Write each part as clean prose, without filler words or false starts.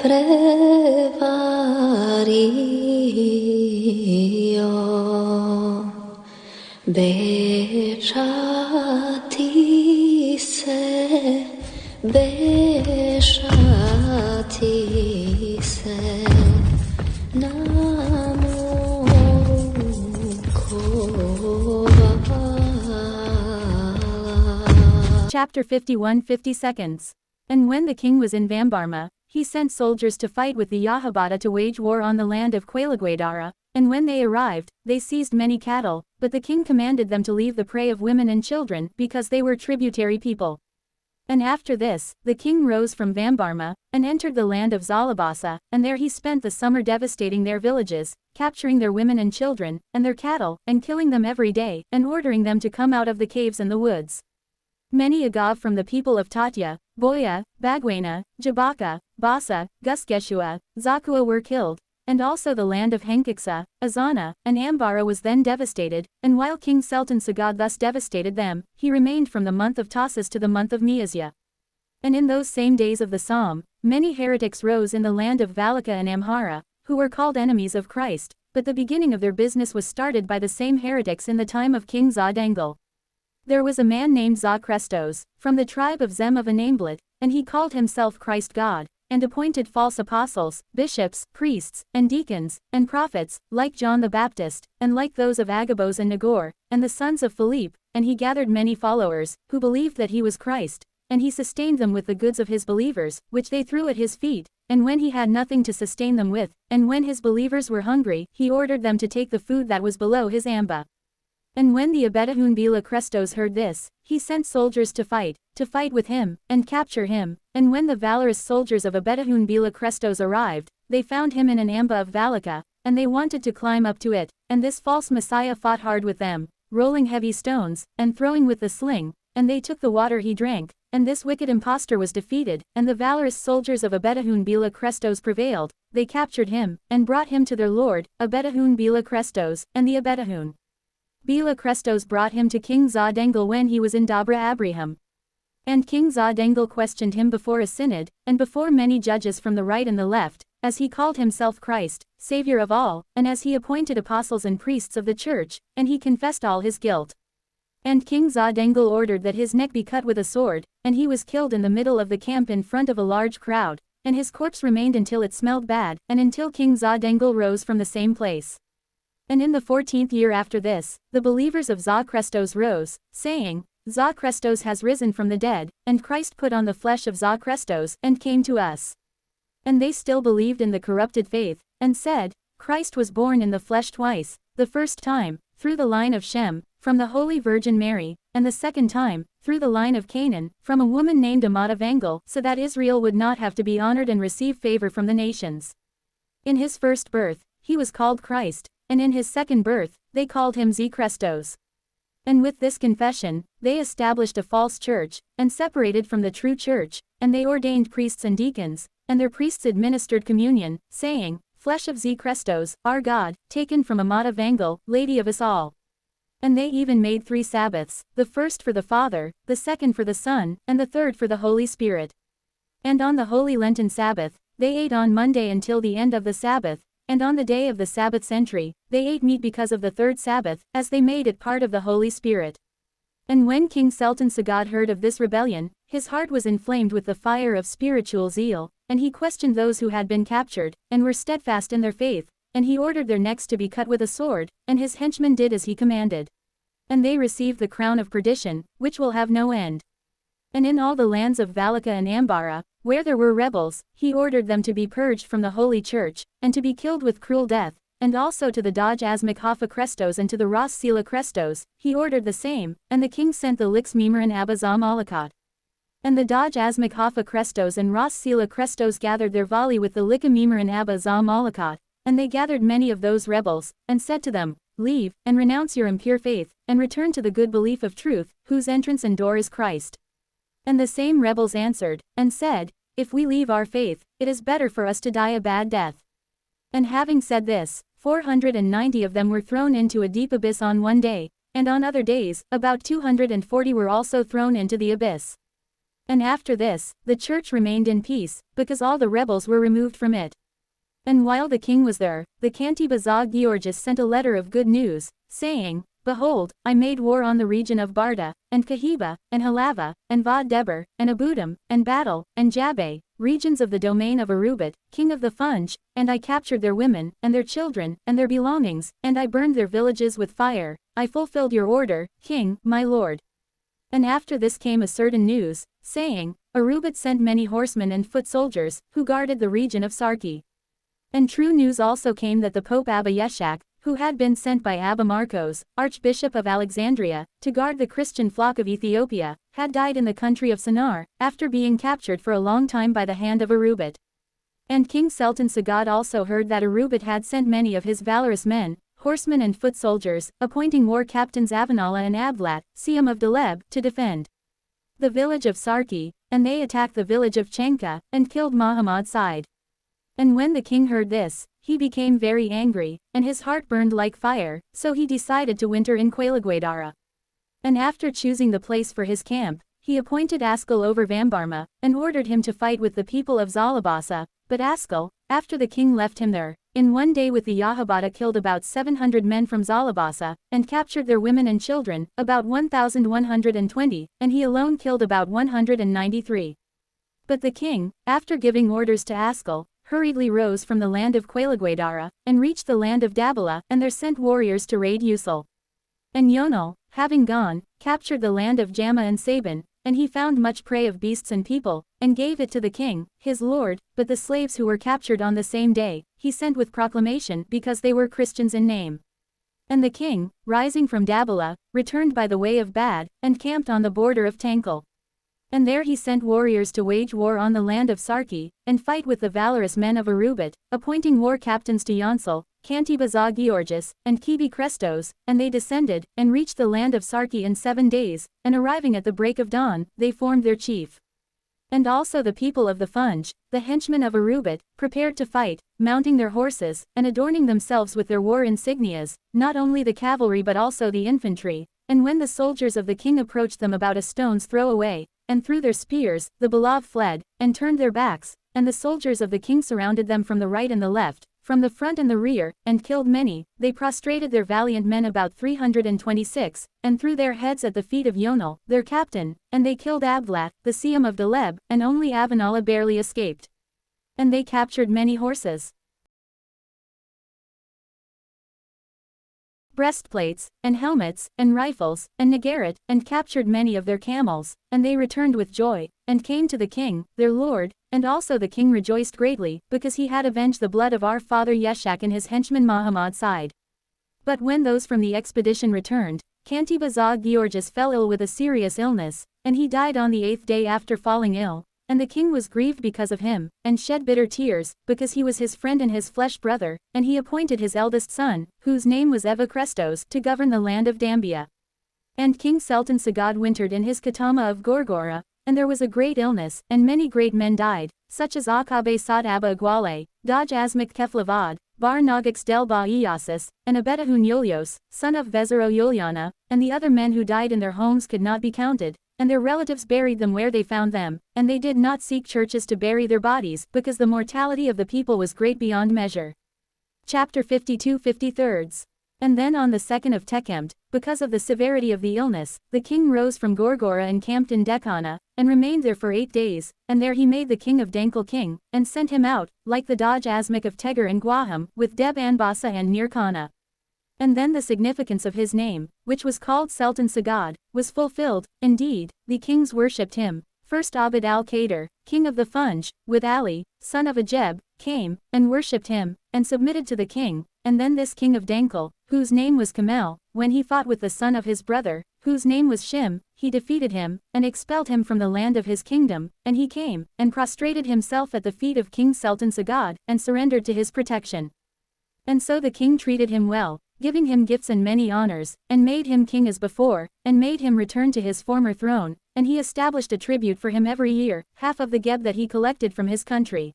prevario Beshatise Chapter 51 50 seconds. And when the king was in Vambarma, he sent soldiers to fight with the Yahabata to wage war on the land of Quelaguedara, and when they arrived, they seized many cattle, but the king commanded them to leave the prey of women and children, because they were tributary people. And after this, the king rose from Vambarma, and entered the land of Zalabasa, and there he spent the summer devastating their villages, capturing their women and children, and their cattle, and killing them every day, and ordering them to come out of the caves and the woods. Many Agav from the people of Tatya, Boya, Bagwana, Jabaka, Basa, Guskeshua, Zakua were killed, and also the land of Henkiksa, Azana, and Ambara was then devastated, and while King Sultan Sagad thus devastated them, he remained from the month of Tasus to the month of Miazya. And in those same days of the Psalm, many heretics rose in the land of Valika and Amhara, who were called enemies of Christ, but the beginning of their business was started by the same heretics in the time of King Za-Dangal. There was a man named Za-Krestos, from the tribe of Zem of Anamblet, and he called himself Christ God, and appointed false apostles, bishops, priests, and deacons, and prophets, like John the Baptist, and like those of Agabus and Nagor, and the sons of Philippe, and he gathered many followers, who believed that he was Christ, and he sustained them with the goods of his believers, which they threw at his feet, and when he had nothing to sustain them with, and when his believers were hungry, he ordered them to take the food that was below his amba. And when the Abedahun Bila Krestos heard this, he sent soldiers to fight with him, and capture him, and when the valorous soldiers of Abedahun Bila Krestos arrived, they found him in an amba of Valika, and they wanted to climb up to it, and this false Messiah fought hard with them, rolling heavy stones, and throwing with the sling, and they took the water he drank, and this wicked impostor was defeated, and the valorous soldiers of Abedahun Bila Krestos prevailed, they captured him, and brought him to their lord, Abedahun Bila Krestos, and the Abedahun Bila Krestos brought him to King Za-Dangal when he was in Dabra Abraham. And King Za-Dangal questioned him before a synod, and before many judges from the right and the left, as he called himself Christ, Savior of all, and as he appointed apostles and priests of the church, and he confessed all his guilt. And King Za-Dangal ordered that his neck be cut with a sword, and he was killed in the middle of the camp in front of a large crowd, and his corpse remained until it smelled bad, and until King Za-Dangal rose from the same place. And in the 14th year after this, the believers of Za-Krestos rose, saying, Za-Krestos has risen from the dead, and Christ put on the flesh of Za-Krestos, and came to us. And they still believed in the corrupted faith, and said, Christ was born in the flesh twice, the first time, through the line of Shem, from the Holy Virgin Mary, and the second time, through the line of Canaan, from a woman named Amat of Angel, so that Israel would not have to be honored and receive favor from the nations. In his first birth, he was called Christ, and in his second birth, they called him Za-Krestos. And with this confession, they established a false church, and separated from the true church, and they ordained priests and deacons, and their priests administered communion, saying, Flesh of Za-Krestos, our God, taken from Amat of Angel, Lady of us all. And they even made 3 Sabbaths, the first for the Father, the second for the Son, and the third for the Holy Spirit. And on the Holy Lenten Sabbath, they ate on Monday until the end of the Sabbath, and on the day of the Sabbath's entry, they ate meat because of the third Sabbath, as they made it part of the Holy Spirit. And when King Sultan Sagad heard of this rebellion, his heart was inflamed with the fire of spiritual zeal, and he questioned those who had been captured, and were steadfast in their faith, and he ordered their necks to be cut with a sword, and his henchmen did as he commanded. And they received the crown of perdition, which will have no end. And in all the lands of Valika and Ambara, where there were rebels, he ordered them to be purged from the holy church, and to be killed with cruel death, and also to the Doj Asmik Hafa Krestos and to the Ras Sila Krestos, he ordered the same, and the king sent the Lix Mimer and Abazam Malakat. And the Doj Asmik Hafa Krestos and Ras Sila Krestos gathered their volley with the Lika Mimer and Abazam Malakat, and they gathered many of those rebels, and said to them, Leave, and renounce your impure faith, and return to the good belief of truth, whose entrance and door is Christ. And the same rebels answered, and said, If we leave our faith, it is better for us to die a bad death. And having said this, 490 of them were thrown into a deep abyss on one day, and on other days, about 240 were also thrown into the abyss. And after this, the church remained in peace, because all the rebels were removed from it. And while the king was there, the Cantibazog Georges sent a letter of good news, saying, Behold, I made war on the region of Barda, and Kahiba, and Halava, and Vod Deber, and Abudam, and Battle, and Jabbe, regions of the domain of Arubat, king of the Funj, and I captured their women, and their children, and their belongings, and I burned their villages with fire. I fulfilled your order, king, my lord. And after this came a certain news, saying, Arubat sent many horsemen and foot soldiers, who guarded the region of Sarki. And true news also came that the Pope Abba Yeshak, who had been sent by Abba Marcos, Archbishop of Alexandria, to guard the Christian flock of Ethiopia, had died in the country of Sennar, after being captured for a long time by the hand of Arubat. And King Sultan Sagad also heard that Arubat had sent many of his valorous men, horsemen and foot soldiers, appointing war captains Avanala and Ablat, Siam of Deleb, to defend the village of Sarki, and they attacked the village of Chenka, and killed Muhammad Said. And when the king heard this, he became very angry, and his heart burned like fire, so he decided to winter in Quelaguedara. And after choosing the place for his camp, he appointed Askell over Vambarma, and ordered him to fight with the people of Zalabasa, but Askell, after the king left him there, in one day with the Yahabata killed about 700 men from Zalabasa, and captured their women and children, about 1,120, and he alone killed about 193. But the king, after giving orders to Askell, hurriedly rose from the land of Quelaguedara, and reached the land of Dabala, and there sent warriors to raid Usul. And Yonal, having gone, captured the land of Jama and Saban, and he found much prey of beasts and people, and gave it to the king, his lord, but the slaves who were captured on the same day, he sent with proclamation because they were Christians in name. And the king, rising from Dabala, returned by the way of Bad, and camped on the border of Tankal. And there he sent warriors to wage war on the land of Sarki, and fight with the valorous men of Arubat, appointing war captains to Yansel, Cantibazog Georges, and Kibi Crestos, and they descended, and reached the land of Sarki in 7 days, and arriving at the break of dawn, they formed their chief. And also the people of the Funj, the henchmen of Arubat, prepared to fight, mounting their horses, and adorning themselves with their war insignias, not only the cavalry but also the infantry. And when the soldiers of the king approached them about a stone's throw away, and threw their spears, the Balav fled, and turned their backs, and the soldiers of the king surrounded them from the right and the left, from the front and the rear, and killed many. They prostrated their valiant men about 326, and threw their heads at the feet of Yonal, their captain, and they killed Ablat, the Siam of Deleb, and only Avanala barely escaped. And they captured many horses, breastplates, and helmets, and rifles, and nagaret, and captured many of their camels, and they returned with joy, and came to the king, their lord, and also the king rejoiced greatly, because he had avenged the blood of our father Yeshak and his henchman Muhammad Said. But when those from the expedition returned, Cantibazog Georges fell ill with a serious illness, and he died on the 8th day after falling ill. And the king was grieved because of him, and shed bitter tears, because he was his friend and his flesh brother, and he appointed his eldest son, whose name was Eva Crestos, to govern the land of Dambia. And King Sultan Sagad wintered in his Katama of Gorgora, and there was a great illness, and many great men died, such as Akabe Sad Abba Aguale, Daj Asmak Keflavad, Bar Nagix Del Ba Iyasis, and Abedahun Yulios, son of Vezero Yuliana, and the other men who died in their homes could not be counted. And their relatives buried them where they found them, and they did not seek churches to bury their bodies, because the mortality of the people was great beyond measure. Chapter 52-53. And then on the 2nd of Tekemt, because of the severity of the illness, the king rose from Gorgora and camped in Dekana, and remained there for 8 days, and there he made the king of Dankal king, and sent him out, like the Daj Asmak of Tegar and Guaham, with Deb Anbasa and Nirkana. And then the significance of his name, which was called Sultan Sagad, was fulfilled. Indeed, the kings worshipped him. First Abd al-Qadir, king of the Funj, with Ali, son of Ajeb, came, and worshipped him, and submitted to the king. And then this king of Dankal, whose name was Kamel, when he fought with the son of his brother, whose name was Shim, he defeated him, and expelled him from the land of his kingdom, and he came, and prostrated himself at the feet of King Sultan Sagad, and surrendered to his protection. And so the king treated him well, giving him gifts and many honors, and made him king as before, and made him return to his former throne, and he established a tribute for him every year, half of the geb that he collected from his country.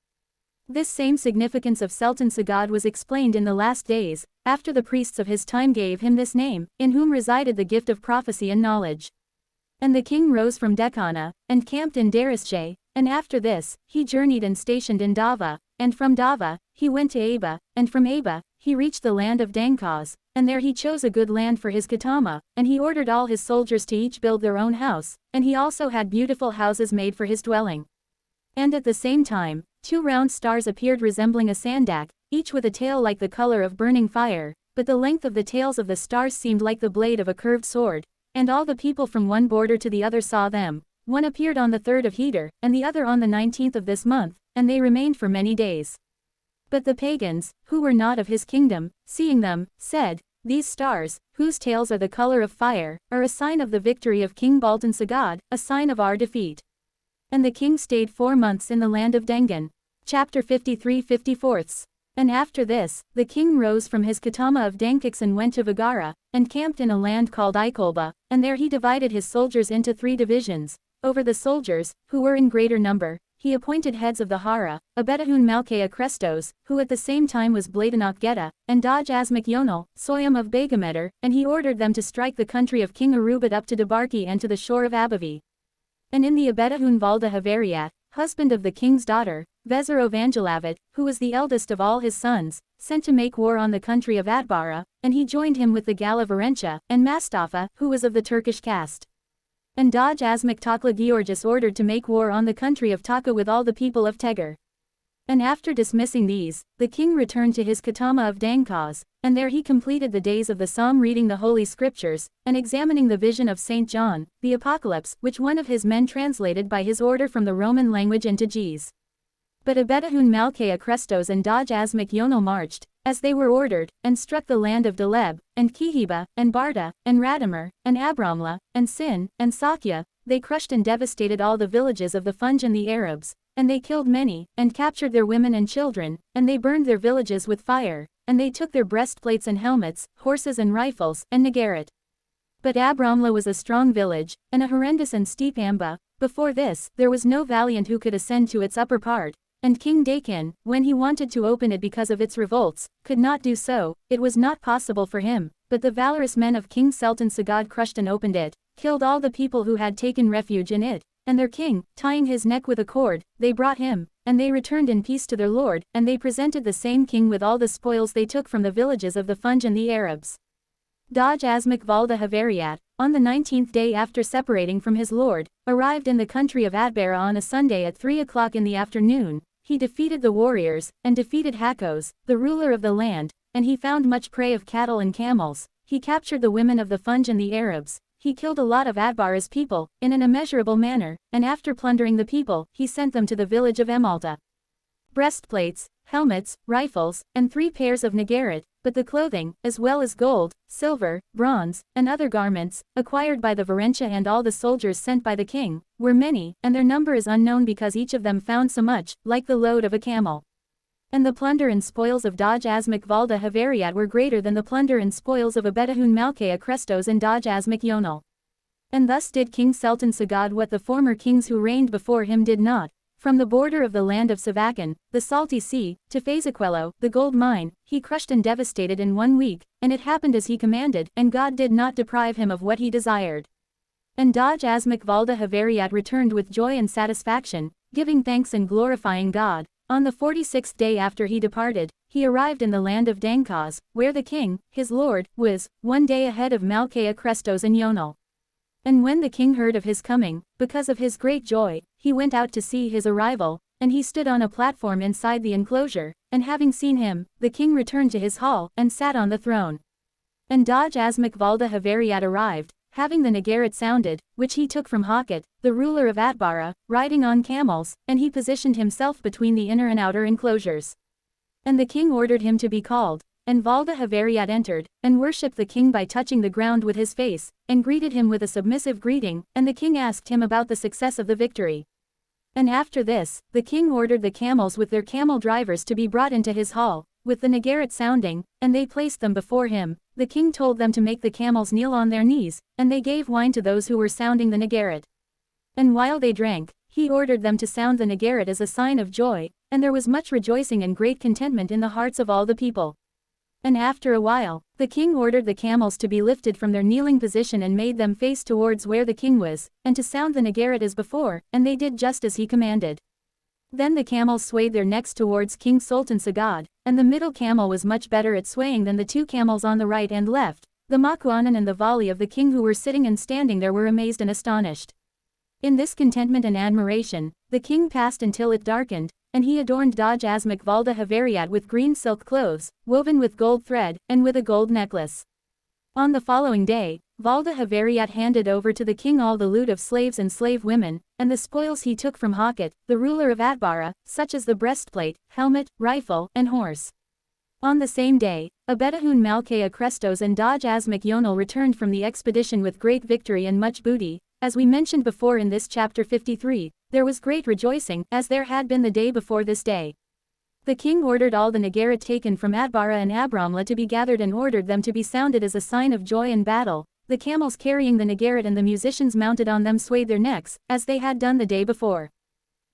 This same significance of Sultan Sagad was explained in the last days, after the priests of his time gave him this name, in whom resided the gift of prophecy and knowledge. And the king rose from Decana, and camped in Darische, and after this, he journeyed and stationed in Dava, and from Dava, he went to Aba, and from Aba, he reached the land of Dankaz, and there he chose a good land for his katama, and he ordered all his soldiers to each build their own house, and he also had beautiful houses made for his dwelling. And at the same time, 2 round stars appeared resembling a sandak, each with a tail like the color of burning fire, but the length of the tails of the stars seemed like the blade of a curved sword, and all the people from one border to the other saw them. One appeared on the 3rd of Heater, and the other on the 19th of this month, and they remained for many days. But the pagans, who were not of his kingdom, seeing them, said, "These stars, whose tails are the color of fire, are a sign of the victory of King Baltan Sagad, a sign of our defeat." And the king stayed 4 months in the land of Dengan. Chapter 53-54. And after this, the king rose from his katama of Dankix and went to Vigara, and camped in a land called Ikolba, and there he divided his soldiers into 3 divisions. Over the soldiers, who were in greater number, he appointed heads of the Hara, Abedahun Malkea Crestos, who at the same time was Bladenok Geta, and Daj Asmak Yonal, Soyam of Begameter, and he ordered them to strike the country of King Arubat up to Debarki and to the shore of Abavi. And in the Abedahun Valda Havariat, husband of the king's daughter, Vezir Evangelavit, who was the eldest of all his sons, sent to make war on the country of Atbara, and he joined him with the Gala Varentia, and Mastafa, who was of the Turkish caste. And Daj Asmak Takla Georgis ordered to make war on the country of Taka with all the people of Tegar. And after dismissing these, the king returned to his katama of Dankaz, and there he completed the days of the psalm reading the holy scriptures, and examining the vision of St. John, the Apocalypse, which one of his men translated by his order from the Roman language into Ge'ez. But Abedahun Malkea Crestos and Daj Asmak Yonal marched, as they were ordered, and struck the land of Deleb, and Kihiba, and Barda, and Radamer, and Abramla, and Sin, and Sakya. They crushed and devastated all the villages of the Funj and the Arabs, and they killed many, and captured their women and children, and they burned their villages with fire, and they took their breastplates and helmets, horses and rifles, and Negaret. But Abramla was a strong village, and a horrendous and steep amba. Before this, there was no valiant who could ascend to its upper part, and King Dakin, when he wanted to open it because of its revolts, could not do so. It was not possible for him, but the valorous men of King Sultan Sagad crushed and opened it, killed all the people who had taken refuge in it, and their king, tying his neck with a cord, they brought him, and they returned in peace to their lord, and they presented the same king with all the spoils they took from the villages of the Funj and the Arabs. Daj Asmak Valda Havariat, on the 19th day after separating from his lord, arrived in the country of Atbara on a Sunday at 3 o'clock in the afternoon. He defeated the warriors, and defeated Hakos, the ruler of the land, and he found much prey of cattle and camels. He captured the women of the Funj and the Arabs. He killed a lot of Atbara's people, in an immeasurable manner, and after plundering the people, he sent them to the village of Emalta. Breastplates, helmets, rifles, and 3 pairs of Negaret, but the clothing, as well as gold, silver, bronze, and other garments, acquired by the Varentia and all the soldiers sent by the king, were many, and their number is unknown because each of them found so much, like the load of a camel. And the plunder and spoils of Daj Asmak Valda Havariat were greater than the plunder and spoils of Abedahun Malkea Crestos and Daj Asmak Yonal. And thus did King Sultan Sagad what the former kings who reigned before him did not. From the border of the land of Savakan, the salty sea, to Fazaquello, the gold mine, he crushed and devastated in 1 week, and it happened as he commanded, and God did not deprive him of what he desired. And Daj Asmak Valda Havariat returned with joy and satisfaction, giving thanks and glorifying God. On the 46th day after he departed, he arrived in the land of Dankaz, where the king, his lord, was 1 day ahead of Malkea Crestos and Yonal. And when the king heard of his coming, because of his great joy, he went out to see his arrival, and he stood on a platform inside the enclosure, and having seen him, the king returned to his hall, and sat on the throne. And Daj Asmak Valda Havariat arrived, having the Negaret sounded, which he took from Hakat, the ruler of Atbara, riding on camels, and he positioned himself between the inner and outer enclosures. And the king ordered him to be called. And Valda Havariat entered, and worshipped the king by touching the ground with his face, and greeted him with a submissive greeting, and the king asked him about the success of the victory. And after this, the king ordered the camels with their camel drivers to be brought into his hall, with the Negaret sounding, and they placed them before him. The king told them to make the camels kneel on their knees, and they gave wine to those who were sounding the Negaret. And while they drank, he ordered them to sound the Negaret as a sign of joy, and there was much rejoicing and great contentment in the hearts of all the people. And after a while, the king ordered the camels to be lifted from their kneeling position and made them face towards where the king was, and to sound the nagarat as before, and they did just as he commanded. Then the camels swayed their necks towards King Sultan Sagad, and the middle camel was much better at swaying than the two camels on the right and left. The Makuanan and the Vali of the king who were sitting and standing there were amazed and astonished. In this contentment and admiration, the king passed until it darkened, and he adorned Daj Asmak Valda Havariat with green silk clothes, woven with gold thread, and with a gold necklace. On the following day, Valda Havariat handed over to the king all the loot of slaves and slave women, and the spoils he took from Hakat, the ruler of Atbara, such as the breastplate, helmet, rifle, and horse. On the same day, Abedahun Malkaya Crestos and Daj Asmak Yonal returned from the expedition with great victory and much booty. As we mentioned before in this chapter 53, there was great rejoicing, as there had been the day before this day. The king ordered all the nagarat taken from Atbara and Abramla to be gathered and ordered them to be sounded as a sign of joy and battle. The camels carrying the nagarat and the musicians mounted on them swayed their necks, as they had done the day before.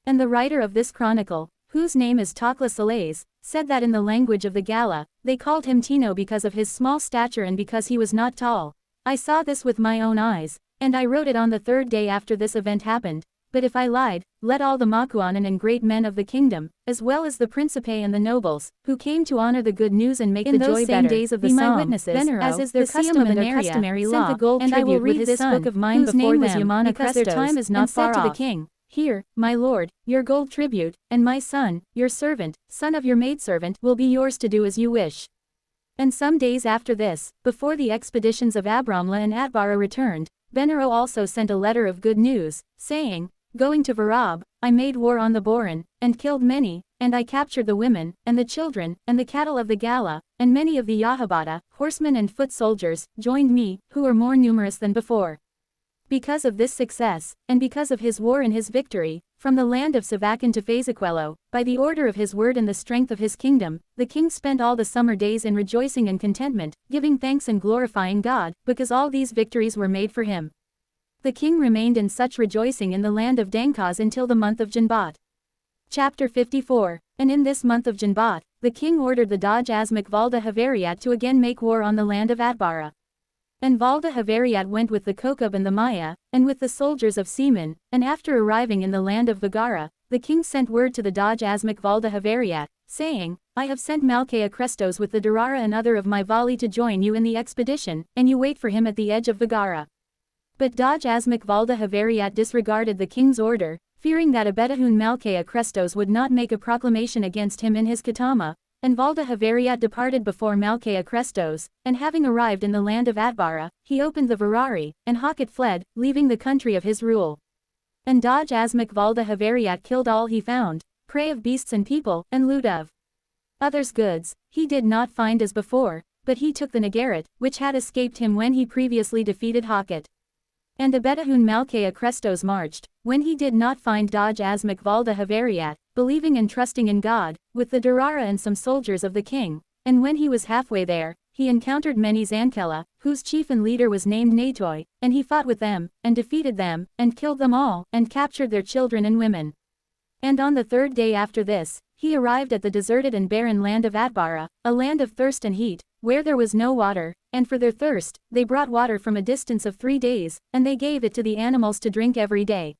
And the writer of this chronicle, whose name is Fasiledas, said that in the language of the Galla, they called him Tino because of his small stature and because he was not tall. I saw this with my own eyes, and I wrote it on the third day after this event happened. But if I lied, let all the Makuanan and great men of the kingdom, as well as the Principe and the nobles, who came to honor the good news and make the joy better, days of the be my psalm, witnesses, Venero, as is their the custom and their Siamaria, customary sent law, the gold and I will tribute read with this his book son, of mine whose before name was them, Yamana because their Crestos, time is not and far said to the off. king, Here, my lord, your gold tribute, and my son, your servant, son of your maidservant, will be yours to do as you wish. And some days after this, before the expeditions of Abramla and Atbara returned, Venero also sent a letter of good news, saying, Going to Varab, I made war on the Boran, and killed many, and I captured the women, and the children, and the cattle of the Galla, and many of the Yahabata, horsemen and foot soldiers, joined me, who are more numerous than before. Because of this success, and because of his war and his victory, from the land of Savakan to Fazaquello, by the order of his word and the strength of his kingdom, the king spent all the summer days in rejoicing and contentment, giving thanks and glorifying God, because all these victories were made for him. The king remained in such rejoicing in the land of Dankaz until the month of Janbat. Chapter 54. And in this month of Janbat, the king ordered the Daj Asmak Valda Havariat to again make war on the land of Atbara. And Valda Havariat went with the Kokub and the Maya, and with the soldiers of Seaman, and after arriving in the land of Vigara, the king sent word to the Daj Asmak Valda Havariat, saying, I have sent Malkaya Crestos with the Durara and other of my Vali to join you in the expedition, and you wait for him at the edge of Vigara. But Daj Asmak Valda Havariat disregarded the king's order, fearing that Abedahun Malkaya Crestos would not make a proclamation against him in his Katama, and Valda Havariat departed before Malkaya Crestos, and having arrived in the land of Atbara, he opened the Varari, and Hakat fled, leaving the country of his rule. And Daj Asmak Valda Havariat killed all he found, prey of beasts and people, and loot of others' goods, he did not find as before, but he took the nagarat, which had escaped him when he previously defeated Hakat. And Abedahun Malkaya Crestos marched, when he did not find Daj Asmak Valda Havariat, believing and trusting in God, with the Durara and some soldiers of the king, and when he was halfway there, he encountered many Zankela, whose chief and leader was named Natoi, and he fought with them, and defeated them, and killed them all, and captured their children and women. And on the third day after this, he arrived at the deserted and barren land of Atbara, a land of thirst and heat, where there was no water, and for their thirst, they brought water from a distance of 3 days, and they gave it to the animals to drink every day.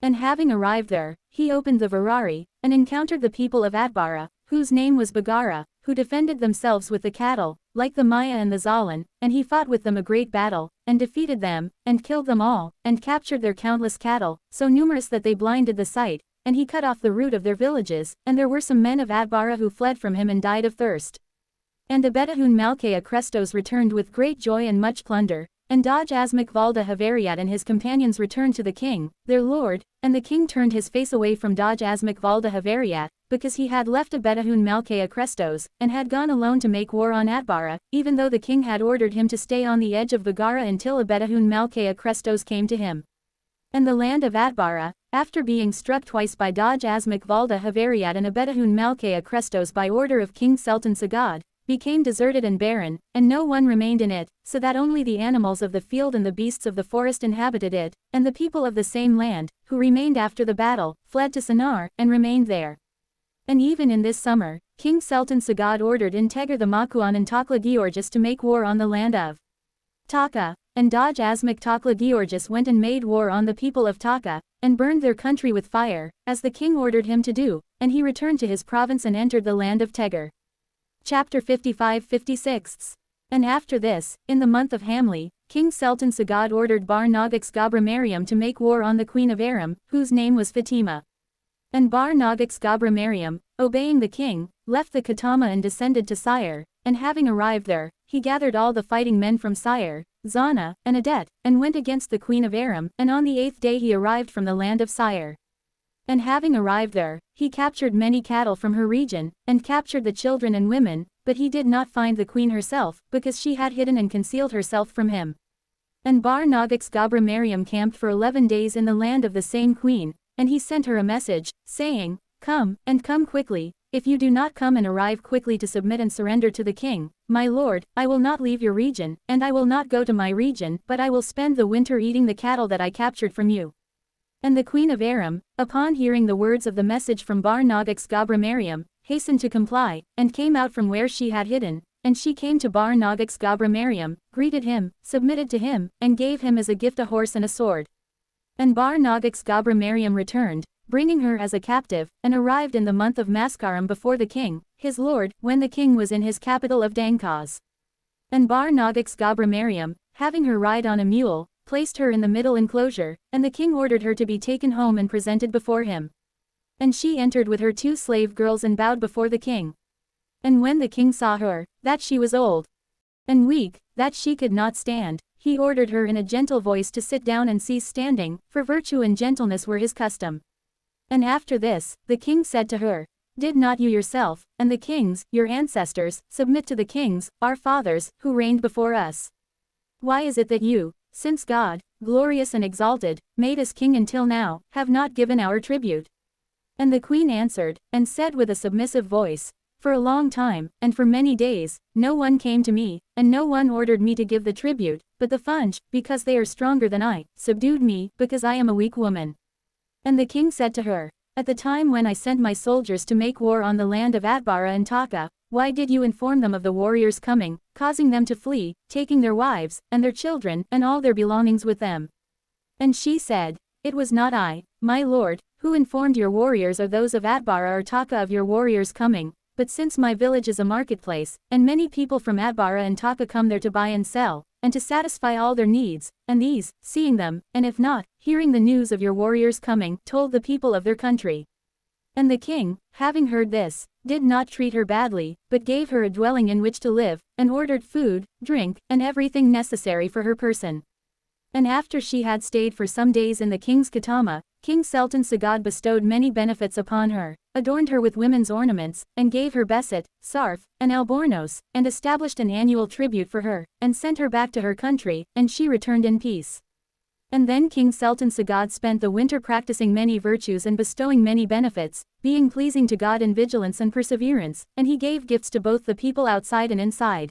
And having arrived there, he opened the Varari, and encountered the people of Atbara, whose name was Bagara, who defended themselves with the cattle, like the Maya and the Zalan, and he fought with them a great battle, and defeated them, and killed them all, and captured their countless cattle, so numerous that they blinded the sight, and he cut off the root of their villages, and there were some men of Atbara who fled from him and died of thirst. And Abedahun Malkaya Crestos returned with great joy and much plunder, and Daj Asmak Valda Havariat and his companions returned to the king, their lord, and the king turned his face away from Daj Asmak Valda Havariat, because he had left Abedahun Malkaya Crestos, and had gone alone to make war on Atbara, even though the king had ordered him to stay on the edge of Vigara until Abedahun Malkaya Crestos came to him. And the land of Atbara, after being struck twice by Daj Asmak Valda Havariat and Abedahun Malkaya Crestos by order of King Sultan Sagad, became deserted and barren, and no one remained in it, so that only the animals of the field and the beasts of the forest inhabited it, and the people of the same land, who remained after the battle, fled to Sennar, and remained there. And even in this summer, King Sultan Sagad ordered Integer the Makuan and Takla Georgis to make war on the land of Taka, and Doj Asmak Takla Georgis went and made war on the people of Taka, and burned their country with fire, as the king ordered him to do, and he returned to his province and entered the land of Tegar. Chapter 55-56. And after this, in the month of Hamli, King Sultan Sagad ordered Bar Nagax Gabra Mariam to make war on the queen of Aram, whose name was Fatima. And Bar Nagax Gabra Mariam, obeying the king, left the Katama and descended to Syre, and having arrived there, he gathered all the fighting men from Syre, Zana, and Adet, and went against the queen of Aram, and on the 8th day he arrived from the land of Syre. And having arrived there, he captured many cattle from her region, and captured the children and women, but he did not find the queen herself, because she had hidden and concealed herself from him. And Bar Nagax Gabra Mariam camped for 11 days in the land of the same queen, and he sent her a message, saying, "Come, and come quickly. If you do not come and arrive quickly to submit and surrender to the king, my lord, I will not leave your region, and I will not go to my region, but I will spend the winter eating the cattle that I captured from you." And the queen of Aram, upon hearing the words of the message from Bar Nagax Gabra Mariam, hastened to comply, and came out from where she had hidden, and she came to Bar Nagax Gabra Mariam, greeted him, submitted to him, and gave him as a gift a horse and a sword. And Bar Nagax Gabra Mariam returned, bringing her as a captive, and arrived in the month of Maskaram before the king, his lord, when the king was in his capital of Dangkaz. And Bar Nagax Gabra Mariam, having her ride on a mule, placed her in the middle enclosure, and the king ordered her to be taken home and presented before him. And she entered with her 2 slave girls and bowed before the king. And when the king saw her, that she was old and weak, that she could not stand, he ordered her in a gentle voice to sit down and cease standing, for virtue and gentleness were his custom. And after this, the king said to her, "Did not you yourself, and the kings, your ancestors, submit to the kings, our fathers, who reigned before us? Why is it that you, since God, glorious and exalted, made us king until now, have not given our tribute?" And the queen answered, and said with a submissive voice, "For a long time, and for many days, no one came to me, and no one ordered me to give the tribute, but the Funj, because they are stronger than I, subdued me, because I am a weak woman." And the king said to her, "At the time when I sent my soldiers to make war on the land of Atbara and Taka, why did you inform them of the warriors coming, causing them to flee, taking their wives, and their children, and all their belongings with them?" And she said, "It was not I, my lord, who informed your warriors or those of Atbara or Taka of your warriors coming, but since my village is a marketplace, and many people from Atbara and Taka come there to buy and sell, and to satisfy all their needs, and these, seeing them, and if not, hearing the news of your warriors coming, told the people of their country." And the king, having heard this, did not treat her badly, but gave her a dwelling in which to live, and ordered food, drink, and everything necessary for her person. And after she had stayed for some days in the king's Katama, King Sultan Sagad bestowed many benefits upon her, adorned her with women's ornaments, and gave her beset, sarf, and albornoz, and established an annual tribute for her, and sent her back to her country, and she returned in peace. And then King Sultan Sagad spent the winter practicing many virtues and bestowing many benefits, being pleasing to God in vigilance and perseverance, and he gave gifts to both the people outside and inside.